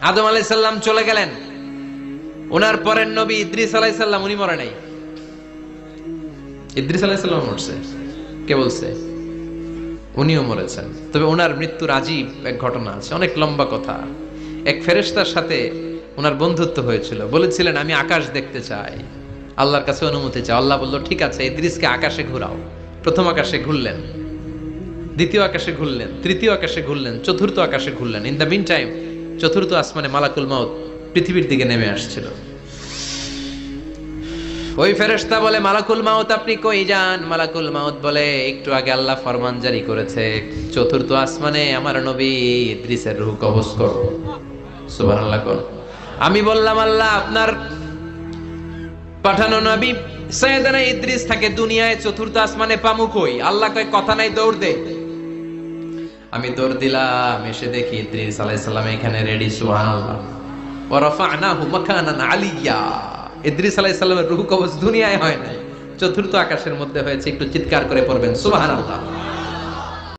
আদম আলাইহিস সালাম চলে গেলেন, ওনার পরের নবী ইদ্রিস আলাইহিস সালাম, উনি মরে নাই। ইদ্রিস আলাইহিস সালাম মরছে, কে বলছে? উনিও মরেছেন। তবে ওনার মৃত্যুর আজীব এক ঘটনা আছে, অনেক লম্বা কথা। এক ফেরেশতার সাথে ওনার বন্ধুত্ব হয়েছিল, বলেছিলেন আমি আকাশ দেখতে চাই, আল্লাহর কাছে অনুমতি চাই। আল্লাহ বলল ঠিক আছে, ইদ্রিসকে আকাশে ঘুরাও। প্রথম আকাশে ঘুরলেন, দ্বিতীয় আকাশে ঘুরলেন, তৃতীয় আকাশে ঘুরলেন, চতুর্থ আকাশে ঘুরলেন। ইন দ্য মিন টাইম চতুর্থ আসমানে মালাকুল মাউত পৃথিবীর দিকে নেমে আসছিল। ওই ফেরেশতা বলে মালাকুল মাউত আপনি কই যান? মালাকুল মাউত বলে একটু আগে আল্লাহ ফরমান জারি করেছে, চতুর্থ আসমানে আমার নবী ইদ্রিসের রূহ কবজ করো। সুবহানাল্লাহ কোন। আমি বললাম আল্লাহ আপনার পাঠানো নবী সাইয়েদনা ইদ্রিস থাকে দুনিয়ায়, চতুর্থ আসমানে পামু কই? আল্লাহ কয় কথা নাই, দৌড় দে। আমি দৌড় দিলাম, এসে দেখি ইদ্রিস আলাইহিস সালাম এখানে রেডি। সুবহানাল্লাহ। ওয়া রাফা'নাহু মাকানান আলিয়্যা। ইদ্রিস আলাইহিস সালামের রূহ কবজ দুনিয়ায় হয় নাই, চতুর্থ আকাশের মধ্যে হয়েছে। একটু চিৎকার করে পড়বেন সুবহানাল্লাহ।